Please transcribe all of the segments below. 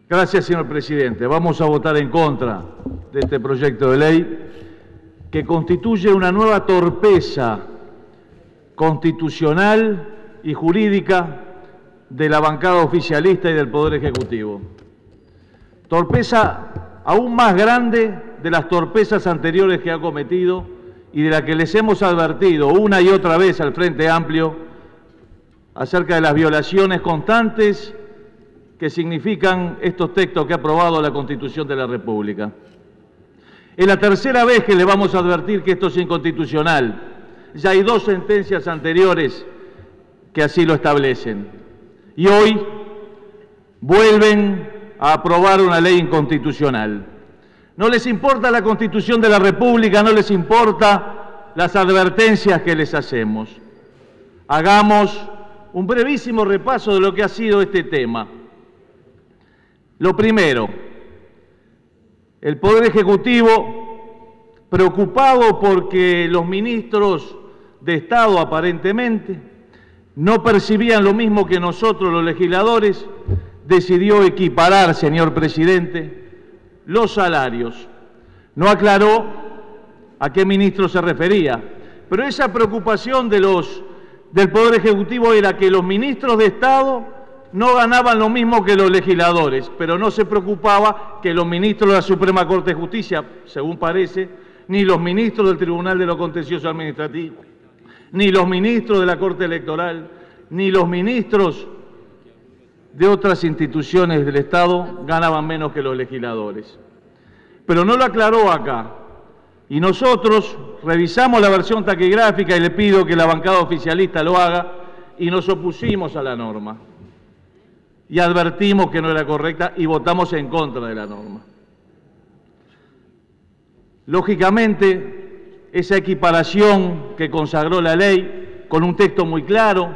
Gracias, señor presidente. Vamos a votar en contra de este proyecto de ley que constituye una nueva torpeza constitucional y jurídica de la bancada oficialista y del Poder Ejecutivo. Torpeza aún más grande de las torpezas anteriores que ha cometido y de la que les hemos advertido una y otra vez al Frente Amplio acerca de las violaciones constantes que significan estos textos que ha aprobado la Constitución de la República. Es la tercera vez que le vamos a advertir que esto es inconstitucional. Ya hay 2 sentencias anteriores que así lo establecen. Y hoy vuelven a aprobar una ley inconstitucional. No les importa la Constitución de la República, no les importa las advertencias que les hacemos. Hagamos un brevísimo repaso de lo que ha sido este tema. Lo primero, el Poder Ejecutivo, preocupado porque los ministros de Estado aparentemente no percibían lo mismo que nosotros los legisladores, decidió equiparar, señor presidente, los salarios. No aclaró a qué ministro se refería, pero esa preocupación del Poder Ejecutivo era que los ministros de Estado no ganaban lo mismo que los legisladores, pero no se preocupaba que los ministros de la Suprema Corte de Justicia, según parece, ni los ministros del Tribunal de lo Contencioso Administrativo, ni los ministros de la Corte Electoral, ni los ministros de otras instituciones del Estado ganaban menos que los legisladores. Pero no lo aclaró acá. Y nosotros revisamos la versión taquigráfica y le pido que la bancada oficialista lo haga y nos opusimos a la norma. Y advertimos que no era correcta y votamos en contra de la norma. Lógicamente, esa equiparación que consagró la ley con un texto muy claro,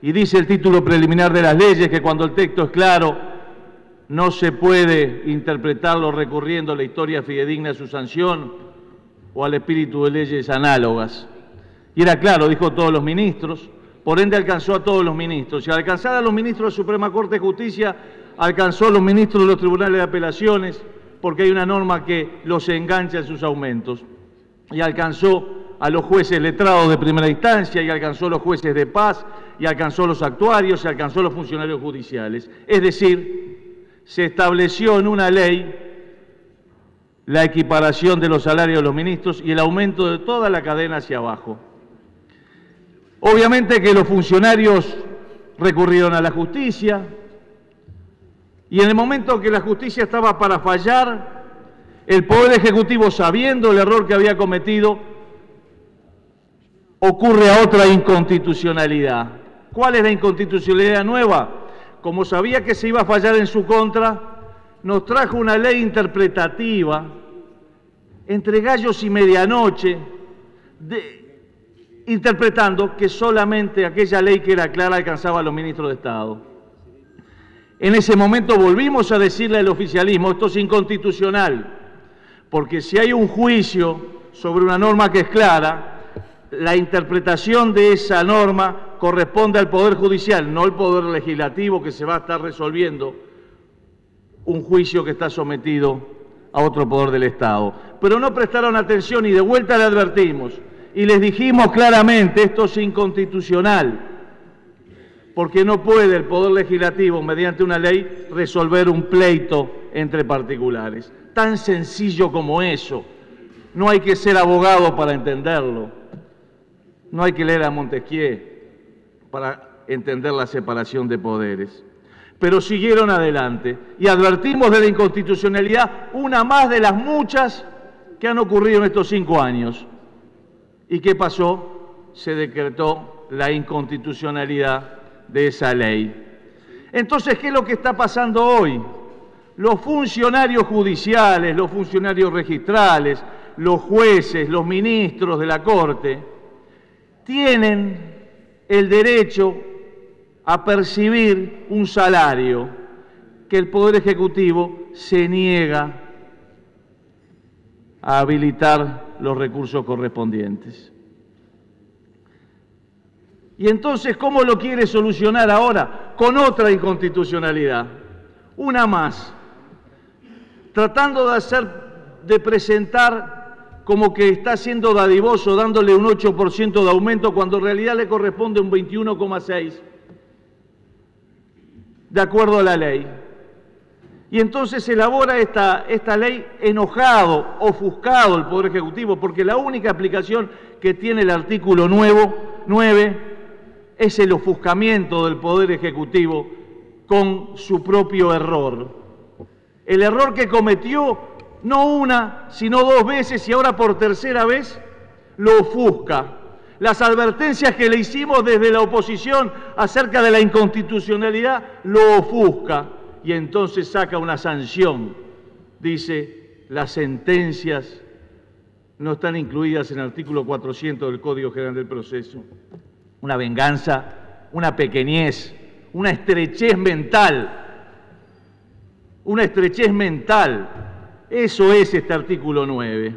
y dice el título preliminar de las leyes que cuando el texto es claro no se puede interpretarlo recurriendo a la historia fidedigna de su sanción o al espíritu de leyes análogas. Y era claro, dijo todos los ministros, por ende alcanzó a todos los ministros. Y al alcanzar a los ministros de la Suprema Corte de Justicia, alcanzó a los ministros de los tribunales de apelaciones, porque hay una norma que los engancha en sus aumentos. Y alcanzó a los jueces letrados de primera instancia, y alcanzó a los jueces de paz, y alcanzó a los actuarios, y alcanzó a los funcionarios judiciales. Es decir, se estableció en una ley la equiparación de los salarios de los ministros y el aumento de toda la cadena hacia abajo. Obviamente que los funcionarios recurrieron a la justicia y en el momento que la justicia estaba para fallar, el Poder Ejecutivo, sabiendo el error que había cometido, ocurre a otra inconstitucionalidad. ¿Cuál es la inconstitucionalidad nueva? Como sabía que se iba a fallar en su contra, nos trajo una ley interpretativa entre gallos y medianoche, interpretando que solamente aquella ley que era clara alcanzaba a los ministros de Estado. En ese momento volvimos a decirle al oficialismo, esto es inconstitucional, porque si hay un juicio sobre una norma que es clara, la interpretación de esa norma corresponde al Poder Judicial, no al Poder Legislativo, que se va a estar resolviendo un juicio que está sometido a otro poder del Estado. Pero no prestaron atención y de vuelta le advertimos y les dijimos claramente, esto es inconstitucional, porque no puede el Poder Legislativo, mediante una ley, resolver un pleito entre particulares. Tan sencillo como eso. No hay que ser abogado para entenderlo. No hay que leer a Montesquieu para entender la separación de poderes. Pero siguieron adelante y advertimos de la inconstitucionalidad, una más de las muchas que han ocurrido en estos 5 años. ¿Y qué pasó? Se decretó la inconstitucionalidad de esa ley. Entonces, ¿qué es lo que está pasando hoy? Los funcionarios judiciales, los funcionarios registrales, los jueces, los ministros de la Corte, tienen el derecho a percibir un salario que el Poder Ejecutivo se niega a habilitar los recursos correspondientes. Y entonces, ¿cómo lo quiere solucionar ahora? Con otra inconstitucionalidad. una más, tratando de presentar como que está siendo dadivoso, dándole un 8% de aumento, cuando en realidad le corresponde un 21,6%, de acuerdo a la ley. Y entonces se elabora esta ley enojado, ofuscado el Poder Ejecutivo, porque la única aplicación que tiene el artículo 9 es el ofuscamiento del Poder Ejecutivo con su propio error. El error que cometió no una, sino dos veces, y ahora por tercera vez lo ofusca. Las advertencias que le hicimos desde la oposición acerca de la inconstitucionalidad lo ofusca. Y entonces saca una sanción. Dice, las sentencias no están incluidas en el artículo 400 del Código General del Proceso. Una venganza, una pequeñez, una estrechez mental. Una estrechez mental. Eso es este artículo 9.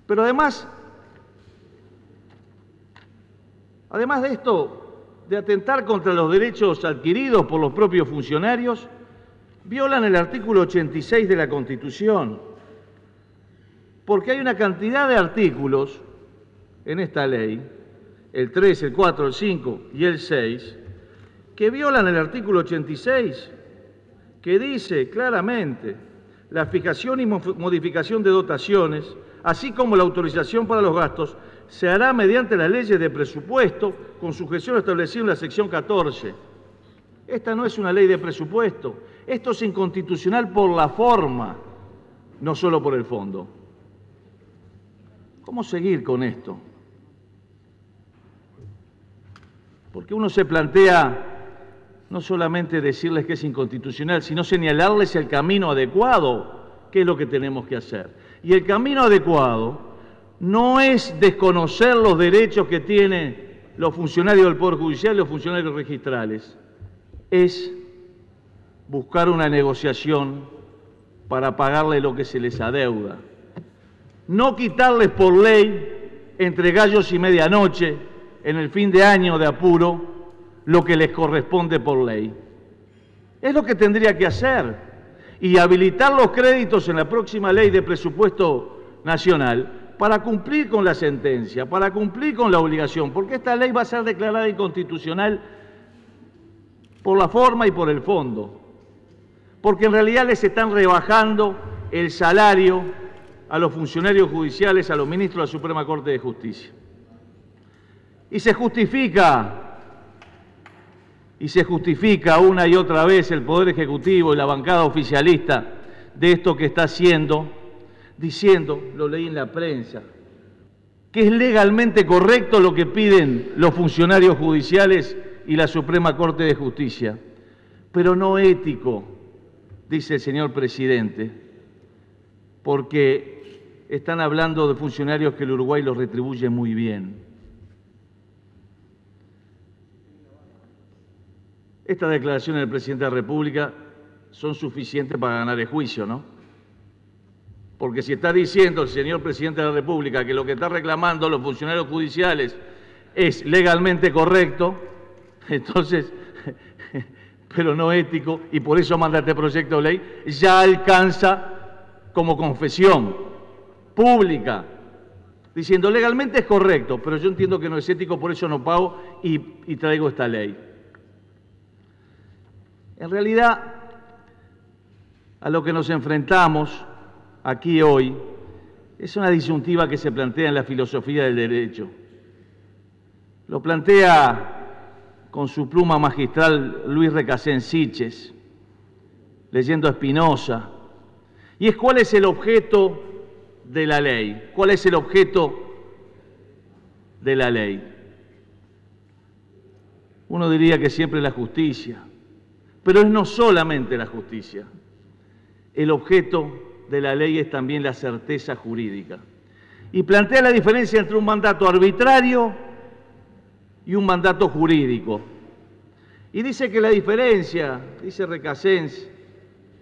Pero además de esto, de atentar contra los derechos adquiridos por los propios funcionarios, violan el artículo 86 de la Constitución, porque hay una cantidad de artículos en esta ley, el 3, el 4, el 5 y el 6, que violan el artículo 86, que dice claramente: la fijación y modificación de dotaciones, así como la autorización para los gastos, se hará mediante las leyes de presupuesto con sujeción establecida en la sección 14. Esta no es una ley de presupuesto. Esto es inconstitucional por la forma, no solo por el fondo. ¿Cómo seguir con esto? Porque uno se plantea no solamente decirles que es inconstitucional, sino señalarles el camino adecuado, que es lo que tenemos que hacer. Y el camino adecuado no es desconocer los derechos que tienen los funcionarios del Poder Judicial y los funcionarios registrales, es buscar una negociación para pagarle lo que se les adeuda. No quitarles por ley, entre gallos y medianoche, en el fin de año de apuro, lo que les corresponde por ley. Es lo que tendría que hacer. Y habilitar los créditos en la próxima ley de presupuesto nacional para cumplir con la sentencia, para cumplir con la obligación, porque esta ley va a ser declarada inconstitucional por la forma y por el fondo, porque en realidad les están rebajando el salario a los funcionarios judiciales, a los ministros de la Suprema Corte de Justicia. Y se justifica una y otra vez el Poder Ejecutivo y la bancada oficialista de esto que está haciendo, diciendo, lo leí en la prensa, que es legalmente correcto lo que piden los funcionarios judiciales y la Suprema Corte de Justicia, pero no ético, dice el señor presidente, porque están hablando de funcionarios que el Uruguay los retribuye muy bien. Estas declaraciones del presidente de la República son suficientes para ganar el juicio, ¿no? Porque si está diciendo el señor presidente de la República que lo que está reclamando los funcionarios judiciales es legalmente correcto, entonces, pero no ético, y por eso manda este proyecto de ley, ya alcanza como confesión pública, diciendo legalmente es correcto, pero yo entiendo que no es ético, por eso no pago y traigo esta ley. En realidad, a lo que nos enfrentamos aquí hoy es una disyuntiva que se plantea en la filosofía del derecho. Lo plantea con su pluma magistral Luis Recasén Siches, leyendo a Spinoza, y es cuál es el objeto de la ley. ¿Cuál es el objeto de la ley? Uno diría que siempre la justicia, pero es no solamente la justicia. El objeto de la ley es también la certeza jurídica. Y plantea la diferencia entre un mandato arbitrario y un mandato jurídico. Y dice que la diferencia, dice Recasens,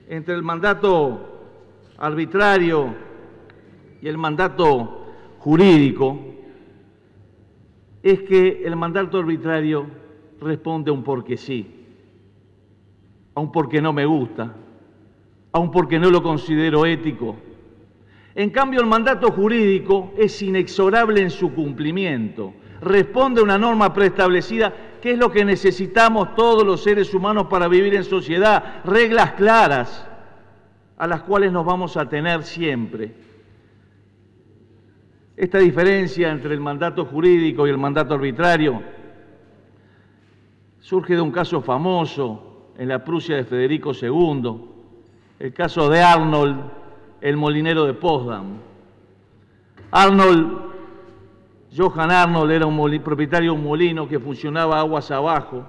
entre el mandato arbitrario y el mandato jurídico es que el mandato arbitrario responde a un porque sí. aun porque no me gusta, aun porque no lo considero ético. En cambio, el mandato jurídico es inexorable en su cumplimiento. Responde a una norma preestablecida, que es lo que necesitamos todos los seres humanos para vivir en sociedad. Reglas claras a las cuales nos vamos a tener siempre. Esta diferencia entre el mandato jurídico y el mandato arbitrario surge de un caso famoso en la Prusia de Federico II, el caso de Arnold, el molinero de Potsdam. Johann Arnold era un propietario de un molino que funcionaba aguas abajo,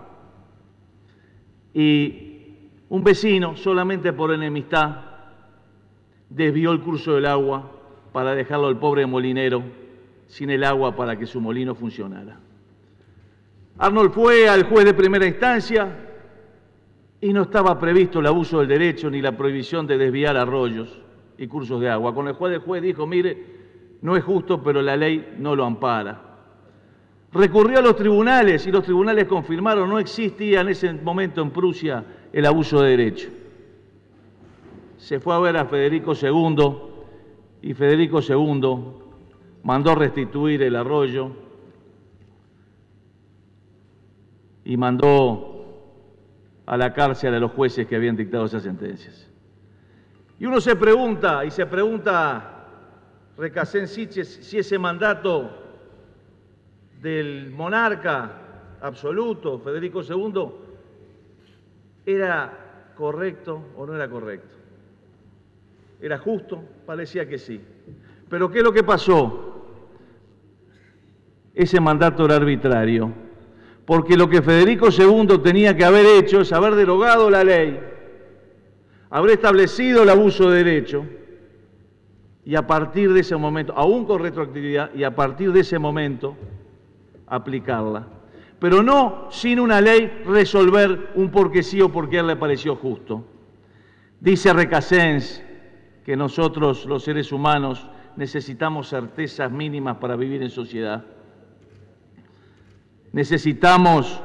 y un vecino, solamente por enemistad, desvió el curso del agua para dejarlo al pobre molinero sin el agua para que su molino funcionara. Arnold fue al juez de primera instancia y no estaba previsto el abuso del derecho ni la prohibición de desviar arroyos y cursos de agua. Con el juez dijo, mire, no es justo, pero la ley no lo ampara. Recurrió a los tribunales y los tribunales confirmaron, no existía en ese momento en Prusia el abuso de derecho. Se fue a ver a Federico II y Federico II mandó restituir el arroyo y mandó a la cárcel a los jueces que habían dictado esas sentencias. Y uno se pregunta, Recasens Sitges, si ese mandato del monarca absoluto, Federico II, era correcto o no era correcto. ¿Era justo? Parecía que sí. Pero ¿qué es lo que pasó? Ese mandato era arbitrario, porque lo que Federico II tenía que haber hecho es haber derogado la ley, haber establecido el abuso de derecho, y a partir de ese momento, aún con retroactividad, y a partir de ese momento, aplicarla. Pero no sin una ley resolver un porque sí o porque a él le pareció justo. Dice Recasens que nosotros, los seres humanos, necesitamos certezas mínimas para vivir en sociedad. Necesitamos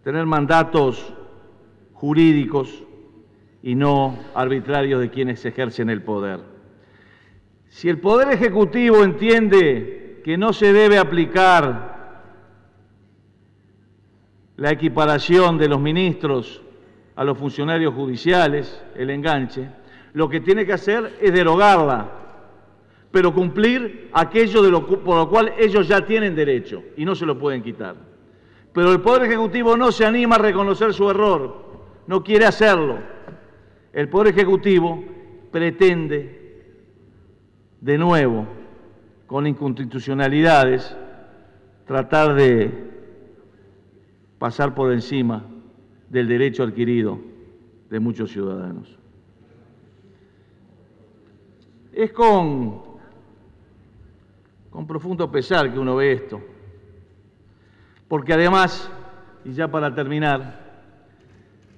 tener mandatos jurídicos y no arbitrarios de quienes ejercen el poder. Si el Poder Ejecutivo entiende que no se debe aplicar la equiparación de los ministros a los funcionarios judiciales, el enganche, lo que tiene que hacer es derogarla, pero cumplir aquello por lo cual ellos ya tienen derecho y no se lo pueden quitar. Pero el Poder Ejecutivo no se anima a reconocer su error, no quiere hacerlo. El Poder Ejecutivo pretende, de nuevo, con inconstitucionalidades, tratar de pasar por encima del derecho adquirido de muchos ciudadanos. Es con profundo pesar que uno ve esto, porque además, y ya para terminar,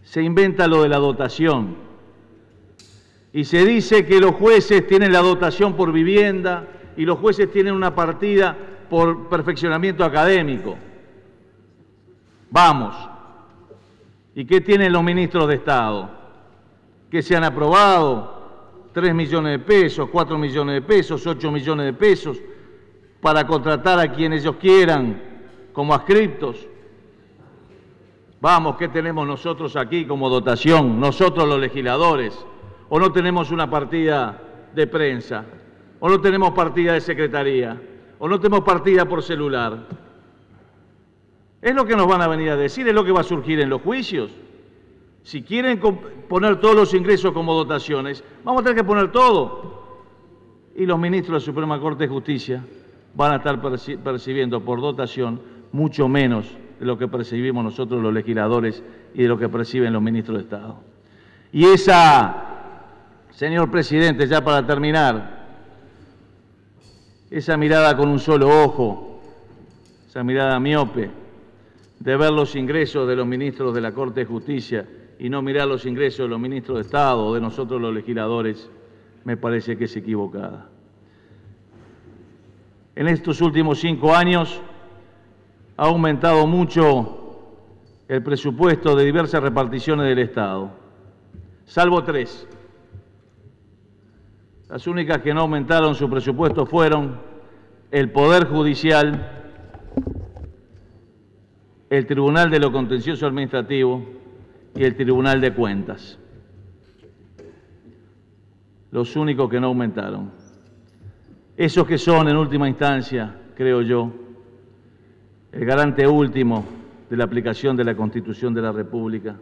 se inventa lo de la dotación. Y se dice que los jueces tienen la dotación por vivienda y los jueces tienen una partida por perfeccionamiento académico. Vamos. ¿Y qué tienen los ministros de Estado? ¿Que se han aprobado 3 millones de pesos, 4 millones de pesos, 8 millones de pesos para contratar a quienes ellos quieran como adscriptos? Vamos, ¿qué tenemos nosotros aquí como dotación? Nosotros los legisladores. ¿O no tenemos una partida de prensa? ¿O no tenemos partida de secretaría? ¿O no tenemos partida por celular? Es lo que nos van a venir a decir, es lo que va a surgir en los juicios. Si quieren poner todos los ingresos como dotaciones, vamos a tener que poner todo. Y los ministros de la Suprema Corte de Justicia van a estar percibiendo por dotación mucho menos de lo que percibimos nosotros los legisladores y de lo que perciben los ministros de Estado. Y esa... Señor presidente, ya para terminar, esa mirada con un solo ojo, esa mirada miope, de ver los ingresos de los ministros de la Corte de Justicia y no mirar los ingresos de los ministros de Estado o de nosotros los legisladores, me parece que es equivocada. En estos últimos 5 años ha aumentado mucho el presupuesto de diversas reparticiones del Estado, salvo 3. Las únicas que no aumentaron su presupuesto fueron el Poder Judicial, el Tribunal de lo Contencioso Administrativo y el Tribunal de Cuentas. Los únicos que no aumentaron. Esos que son, en última instancia, creo yo, el garante último de la aplicación de la Constitución de la República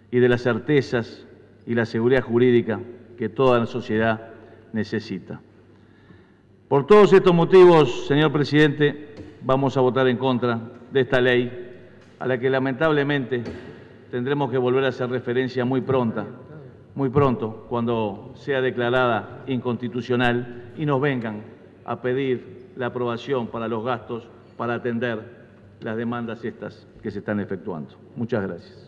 y de las certezas y la seguridad jurídica que toda la sociedad necesita. Por todos estos motivos, señor presidente, vamos a votar en contra de esta ley, a la que lamentablemente tendremos que volver a hacer referencia muy pronto, cuando sea declarada inconstitucional y nos vengan a pedir la aprobación para los gastos para atender las demandas estas que se están efectuando. Muchas gracias.